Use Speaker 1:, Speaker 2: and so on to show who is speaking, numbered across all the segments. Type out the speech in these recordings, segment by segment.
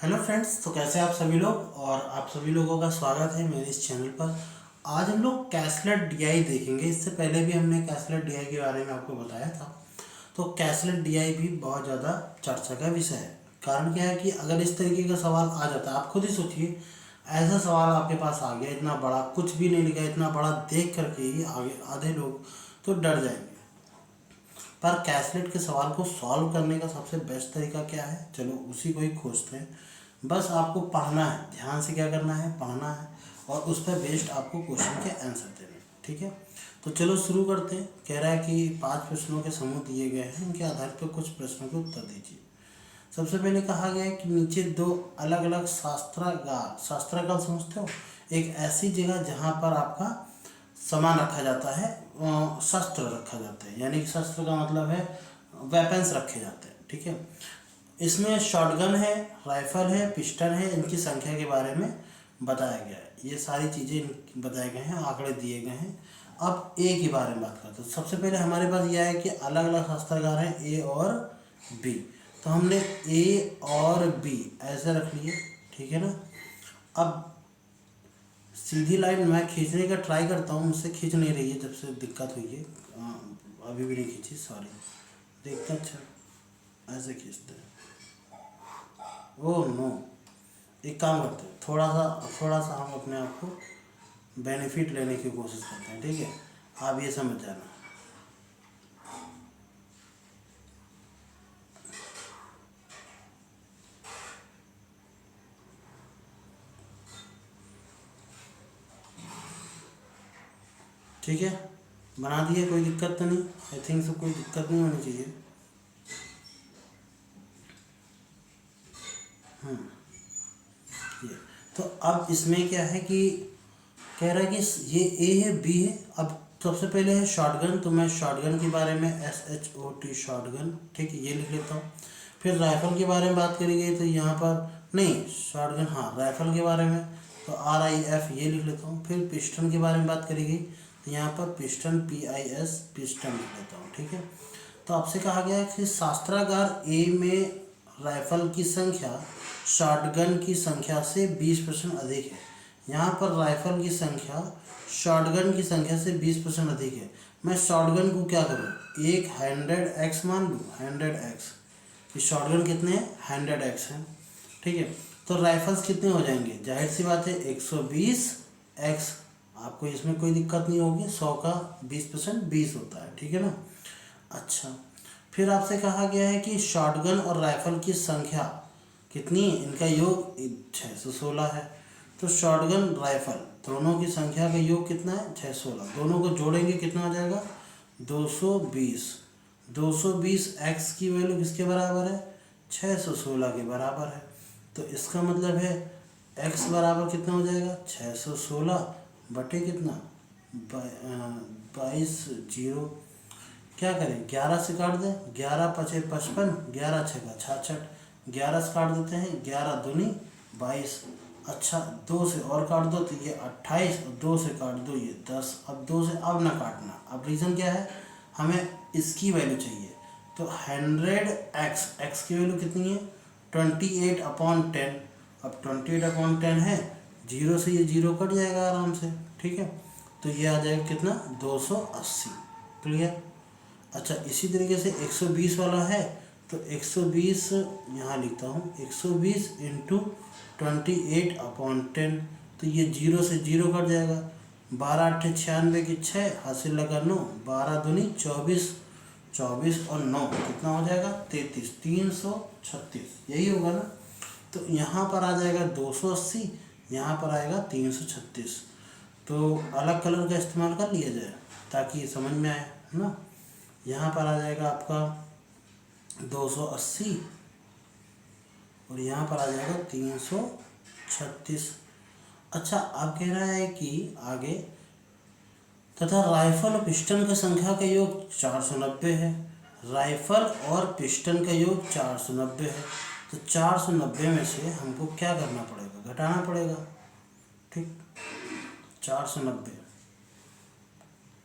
Speaker 1: Hello friends, तो कैसे हैं आप सभी लोग। और आप सभी लोगों का स्वागत है मेरे इस चैनल पर। आज हम लोग कैसलेट डीआई देखेंगे। इससे पहले भी हमने कैसलेट डीआई के बारे में आपको बताया था। तो कैसलेट डीआई भी बहुत ज़्यादा चर्चा का विषय है। कारण क्या है कि अगर इस तरीके का सवाल आ जाता है, आप खुद ही सोचिए, ऐसा सवाल आपके पास आ गया, इतना बड़ा, कुछ भी नहीं लिखा, इतना बड़ा देख करके ही आगे आधे लोग तो डर जाएंगे। पर कैसलेट के सवाल को सॉल्व करने का सबसे बेस्ट तरीका क्या है, चलो उसी को ही खोजते हैं। बस आपको पढ़ना है, ध्यान से क्या करना है, पढ़ना है और उस पर बेस्ड आपको क्वेश्चन के आंसर देने हैं। ठीक है, तो चलो शुरू करते हैं। कह रहा है कि 5 प्रश्नों के समूह दिए गए हैं, उनके आधार पर कुछ प्रश्नों के उत्तर दीजिए। सबसे पहले कहा गया है कि नीचे दो अलग अलग शास्त्रागार समझते हो, एक ऐसी जगह जहाँ पर आपका सामान रखा जाता है, शस्त्र रखा जाता है, यानी कि शस्त्र का मतलब है वेपन्स रखे जाते हैं। ठीक है, इसमें शॉटगन है, राइफल है, पिस्टल है, इनकी संख्या के बारे में बताया गया है। ये सारी चीज़ें बताए गए हैं, आंकड़े दिए गए हैं। अब ए के बारे में बात करते हैं। सबसे पहले हमारे पास यह है कि अलग अलग शस्त्रागार हैं, ए और बी। तो हमने ए और बी ऐसे रख लिए, ठीक है ना। अब सीधी लाइन मैं खींचने का ट्राई करता हूँ, मुझसे खींच नहीं रही है, जब से दिक्कत हुई है। अभी भी नहीं खींची, सॉरी। देखते हैं, अच्छा ऐसे खींचते हैं। ओह नो, एक काम करते हैं, थोड़ा सा हम अपने आप को बेनिफिट लेने की कोशिश करते हैं। ठीक है, आप ये समझ जाना। ठीक है, बना दिए, कोई दिक्कत तो नहीं। आई थिंक सो कोई दिक्कत नहीं होनी चाहिए। ये तो अब इसमें क्या है कि कह रहा है कि ये ए है, बी है। अब सबसे पहले है शॉटगन, तो मैं शॉटगन के बारे में SHOT शॉटगन, ठीक है, ये लिख लेता हूँ। फिर राइफल के बारे में बात करी गई, तो यहाँ पर नहीं शॉटगन, हाँ राइफल के बारे में, तो RIF ये लिख लेता हूँ। फिर पिस्टन के बारे में बात करी गई, तो यहाँ पर पिस्टन PIS पिस्टन लिख लेता हूँ। ठीक है, तो आपसे कहा गया है कि शस्त्रागार ए में राइफल की संख्या शॉटगन की संख्या से 20% अधिक है। यहाँ पर राइफल की संख्या शॉटगन की संख्या से 20% अधिक है। मैं शॉटगन को क्या करूँ, एक 100x मान लूँ, 100x कि शॉटगन कितने हैं, 100x हैं। ठीक है, तो राइफल्स कितने हो जाएंगे, जाहिर सी बात है 120x। आपको इसमें कोई दिक्कत नहीं होगी, 100 का 20% 20 होता है। ठीक है ना। अच्छा, फिर आपसे कहा गया है कि शॉटगन और राइफल की संख्या कितनी है, इनका योग 616 है। तो शॉटगन राइफल दोनों की संख्या का योग कितना है, 616। दोनों को जोड़ेंगे कितना हो जाएगा, 220। 220x की वैल्यू किसके बराबर है, 616 के बराबर है। तो इसका मतलब है x बराबर कितना हो जाएगा, 616 बटे कितना, 22 जीरो। क्या करें, 11 से काट दें, 11 पचे 55, 11 छः का 66, 11 से काट देते हैं, 11 दूनी 22। अच्छा, 2 से और काट दो तो ये 28, और 2 से काट दो ये 10। अब 2 से अब ना काटना। अब रीज़न क्या है, हमें इसकी वैल्यू चाहिए। तो 100x, x की वैल्यू कितनी है, 28/10। अब 28/10 है, जीरो से ये जीरो कट जाएगा आराम से। ठीक है, तो ये आ जाएगा कितना, 280। क्लियर। अच्छा, इसी तरीके से 120 वाला है, तो 120 यहाँ लिखता हूँ, 120 इंटू 28/10। तो ये जीरो से जीरो कट जाएगा, 12 8 96 की 6 हासिल लगा 9, 12 दूनी 24, 24 और 9 कितना हो जाएगा, 33, 336, यही होगा ना। तो यहाँ पर आ जाएगा 280, यहाँ पर आएगा 336। तो अलग कलर का इस्तेमाल कर लिया जाए ताकि समझ में आए, है ना। यहाँ पर आ जाएगा आपका 280 और यहाँ पर आ जाएगा 336। अच्छा, अब कह रहा है कि आगे तथा राइफल और पिस्टन की संख्या का योग 490 है। राइफल और पिस्टन का योग 490 है। तो 490 में से हमको क्या करना पड़ेगा, घटाना पड़ेगा। ठीक, 490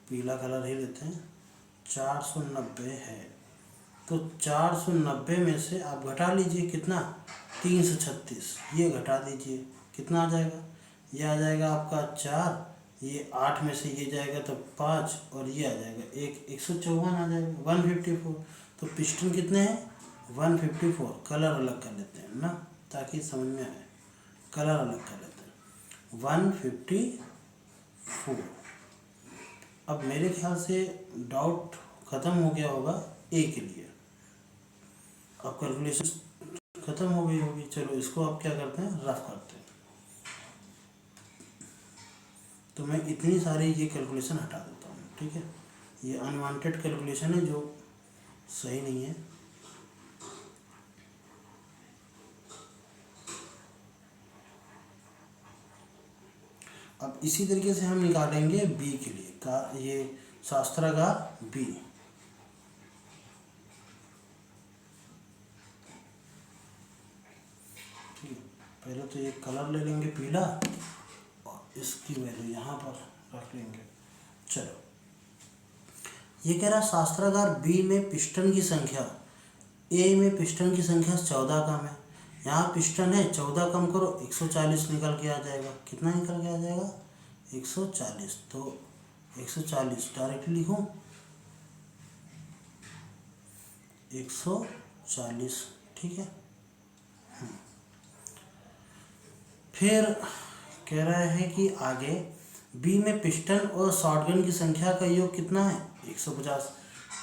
Speaker 1: पीला कलर ही लेते हैं, 490 है। तो 490 में से आप घटा लीजिए कितना, 336, ये घटा दीजिए, कितना आ जाएगा, ये आ जाएगा आपका 4, ये 8 में से ये जाएगा तो 5, और ये आ जाएगा 154 आ जाएगा, 154। तो पिस्टन कितने हैं, 154। कलर अलग कर लेते हैं ना, ताकि समझ में आए, कलर अलग कर लेते हैं, 154। अब मेरे ख्याल से डाउट ख़त्म हो गया होगा ए के लिए, अब कैलकुलेशन ख़त्म हो गई होगी। चलो इसको आप क्या करते हैं, रफ करते हैं। तो मैं इतनी सारी ये कैलकुलेशन हटा देता हूँ, ठीक है, ये अनवांटेड कैलकुलेशन है जो सही नहीं है। अब इसी तरीके से हम निकालेंगे बी के लिए का, ये शास्त्रागार बी। ठीक है, पहले तो ये कलर ले लेंगे पीला, और इसकी वैल्यू यहाँ पर रख लेंगे। चलो, ये कह रहा शास्त्रागार बी में पिस्टन की संख्या, ए में पिस्टन की संख्या 14 कम है, यहाँ पिस्टन है 14 कम करो 140 निकल के आ जाएगा, कितना निकल के आ जाएगा, 140। तो 140 डायरेक्टली लिखूँ, 140, ठीक है। फिर कह रहा है कि आगे बी में पिस्टन और शॉटगन की संख्या का योग कितना है, 150।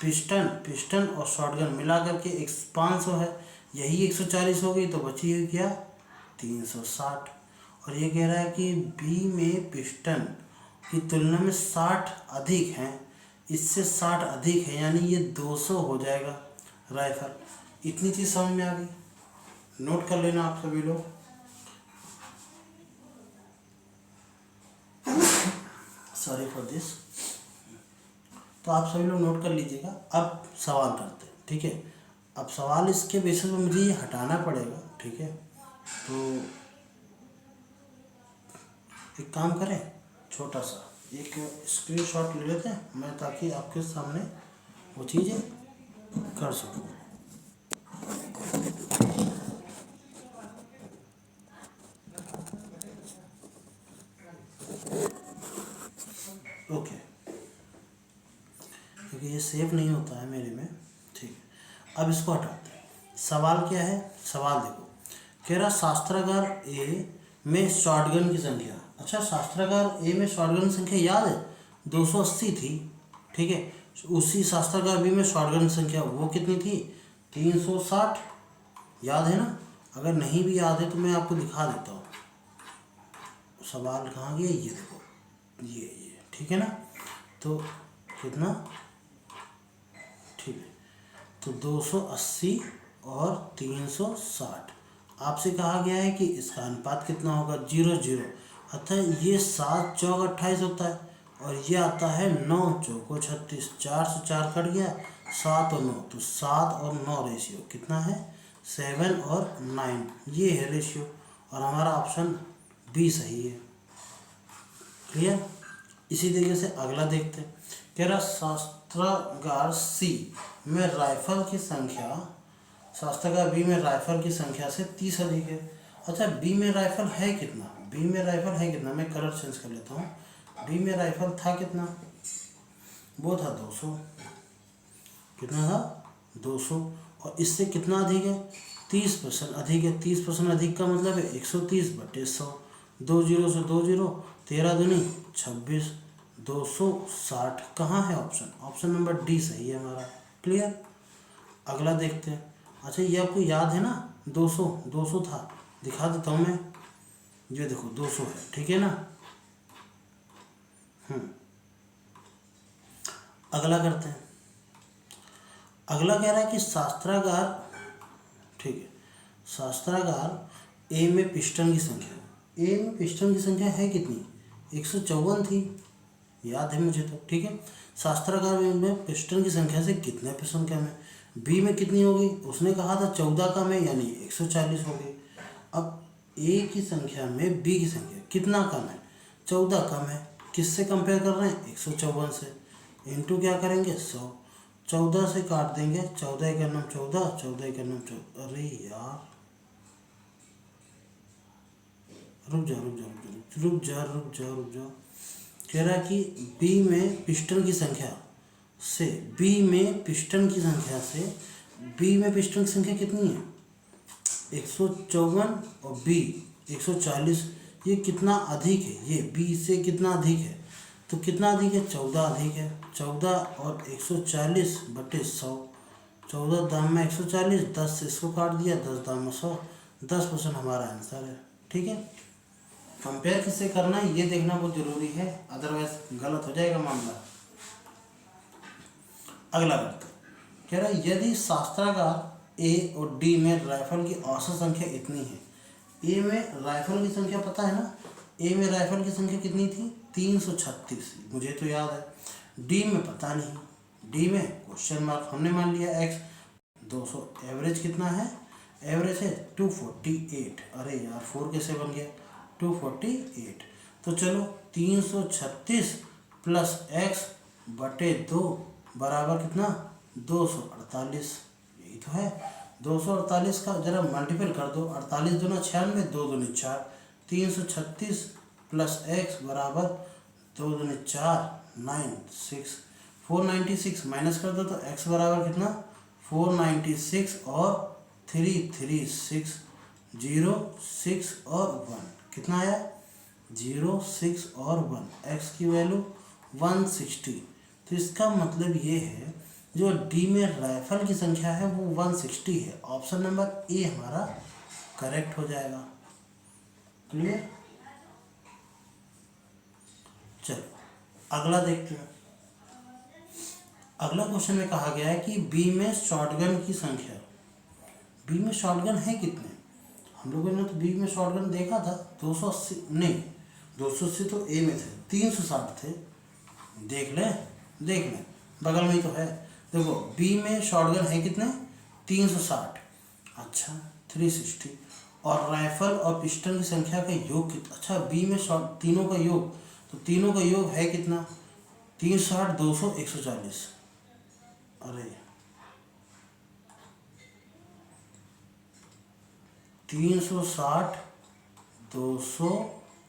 Speaker 1: पिस्टन और शॉटगन मिला करके 500 है, यही 140 हो गई, तो बची हुई क्या, 360। और ये कह रहा है कि बी में पिस्टन की तुलना में 60 अधिक हैं, इससे 60 अधिक है, यानी ये 200 हो जाएगा राइफल। इतनी चीज़ समझ में आ गई, नोट कर लेना आप सभी लोग। Sorry for this. तो आप सभी लोग नोट कर लीजिएगा। अब सवाल करते हैं, ठीक है। अब सवाल इसके बेसिस पे मुझे ये हटाना पड़ेगा, ठीक है। तो एक काम करें, छोटा सा एक स्क्रीनशॉट ले लेते हैं मैं, ताकि आपके सामने वो चीज़ें कर सकूँ। ओके, क्योंकि ये सेव नहीं होता है मेरे में, ठीक है। अब इसको हटाते हैं। सवाल क्या है, सवाल देखो, कह रहा शास्त्रागार ए में शॉटगन की संख्या। अच्छा, शास्त्रागार ए में शॉटगन की संख्या याद है, 280 थी, ठीक है। उसी शास्त्रागार बी में शॉटगन की संख्या वो कितनी थी, 360, याद है ना। अगर नहीं भी याद है तो मैं आपको दिखा देता हूँ। सवाल कहाँ गया, ये देखो, ये ठीक है ना। तो कितना, ठीक है, तो 280 और 360। आपसे कहा गया है कि इसका अनुपात कितना होगा, 0:0। अतः ये 7 चौक 28 होता है, और ये आता है 9 चौको 36। 4 से 4 कट गया, 7 और 9, तो 7 और 9 रेशियो कितना है, 7 और 9, ये है रेशियो। और हमारा ऑप्शन बी सही है। क्लियर। इसी तरीके से अगला देखते हैं। कह रहा शास्त्रागार सी में राइफल की संख्या शास्त्रागार बी में राइफल की संख्या से 30 अधिक है। अच्छा, बी में राइफल है कितना, बी में राइफल है कितना, मैं कलर चेंज कर लेता हूँ। बी में राइफल था कितना, वो था 200, कितना था, 200। और इससे कितना अधिक है, 30% अधिक है। 30% अधिक का मतलब है 130/100, 2 जीरो से 2 जीरो, 13 दूनी 26, 260 कहाँ है ऑप्शन, ऑप्शन नंबर डी सही है हमारा। क्लियर। अगला देखते हैं। अच्छा, ये आपको याद है ना, 200 था, दिखा देता हूँ मैं, ये देखो 200 है, ठीक है ना। अगला करते हैं। अगला कह रहा है कि शास्त्रागार, ठीक है, शास्त्रागार ए में पिस्टन की संख्या, ए में पिस्टन की संख्या है कितनी, 154 थी, याद है मुझे तो, ठीक है। शास्त्रागार में पिस्टन की संख्या से कितने पिस्टन कम है, बी में कितनी होगी, उसने कहा था 14 कम है, यानी 140 हो गई। अब ए की संख्या में बी की संख्या कितना कम है, 14 कम है। किससे कंपेयर कर रहे हैं, 154 से, इनटू क्या करेंगे 100, 14 से काट देंगे, 14 का नाम 14, 14 का नाम 14। अरे यार रुक जा रुक जा रुक जा रुक जा रुक जा। कह रहा कि बी में पिस्टन की संख्या से, बी में पिस्टन की संख्या से, बी में पिस्टन की संख्या कितनी है 154 और बी 140, ये कितना अधिक है, ये बी से कितना अधिक है, तो कितना अधिक है 14 अधिक है। 14 और 140 बटे 100, 14 दाम में 140, 10 से इसको काट दिया, 10 दाम में 100, 10% हमारा आंसर है। ठीक है, कंपेयर किससे करना है ये देखना बहुत जरूरी है, अदरवाइज गलत हो जाएगा मामला। अगला करते कह रहा है यदि शास्त्रागार ए और डी में राइफल की औसत संख्या इतनी है, ए में राइफल की संख्या पता है ना, ए में राइफल की संख्या कितनी थी 336, मुझे तो याद है। डी में पता नहीं, डी में क्वेश्चन मार्क, हमने मान लिया एक्स 200, एवरेज कितना है, एवरेज है 248। अरे यार 4 कैसे बन गया 248, तो चलो 336 प्लस एक्स बटे 2 बराबर कितना 248, यही तो है। 248 का जरा मल्टीपल कर दो, 48 दूना 96, 2 दूनी 4, 336 प्लस एक्स बराबर 2 दूनी 4, 96, 496 माइनस कर दो तो एक्स बराबर कितना 496 और 336, 0 6 और 1 कितना आया 0 6 और 1, एक्स की वैल्यू 160। तो इसका मतलब ये है जो डी में राइफल की संख्या है वो 160 है। ऑप्शन नंबर ए हमारा करेक्ट हो जाएगा। क्लियर, चलो अगला देखते हैं। अगला क्वेश्चन में कहा गया है कि बी में शॉटगन की संख्या, बी में शॉटगन है कितने, हम लोगों ने तो बी में शॉटगन देखा था 280, नहीं 280 तो ए में थे, 360 थे, देख लें बगल में ही तो है। देखो बी में शॉटगन है कितने 360, अच्छा 360, और राइफल और पिस्टल की संख्या का योग कितना, अच्छा बी में शॉट तीनों का योग, तो तीनों का योग है कितना 360 200 140। अरे 360 200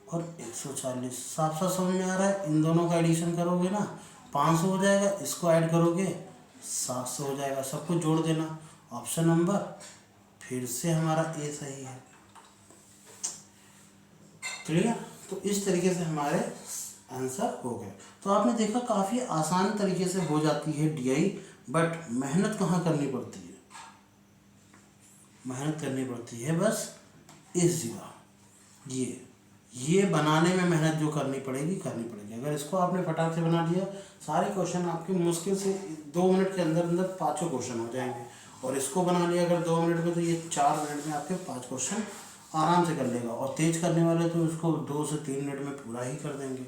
Speaker 1: और 140 साफ साफ समझ में आ रहा है। इन दोनों का एडिशन करोगे ना 500 हो जाएगा, इसको ऐड करोगे 700 हो जाएगा, सबको जोड़ देना। ऑप्शन नंबर फिर से हमारा ए सही है। क्लियर, तो इस तरीके से हमारे आंसर हो गए। तो आपने देखा काफ़ी आसान तरीके से हो जाती है डीआई, बट मेहनत कहाँ करनी पड़ती है, मेहनत करनी पड़ती है बस इस जगह, ये बनाने में मेहनत जो करनी पड़ेगी। अगर इसको आपने फटाक से बना दिया, सारे क्वेश्चन आपके मुश्किल से 2 मिनट के अंदर अंदर 5 क्वेश्चन हो जाएंगे, और इसको बना लिया अगर 2 मिनट में तो ये 4 मिनट में आपके 5 क्वेश्चन आराम से कर लेगा, और तेज करने वाले तो इसको 2 से 3 मिनट में पूरा ही कर देंगे।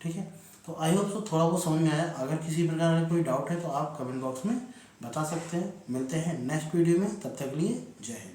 Speaker 1: ठीक है, तो आई होप तो थोड़ा बहुत समझ में आया। अगर किसी प्रकार का कोई डाउट है तो आप कमेंट बॉक्स में बता सकते हैं। मिलते हैं नेक्स्ट वीडियो में, तब तक के लिए जय हिंद।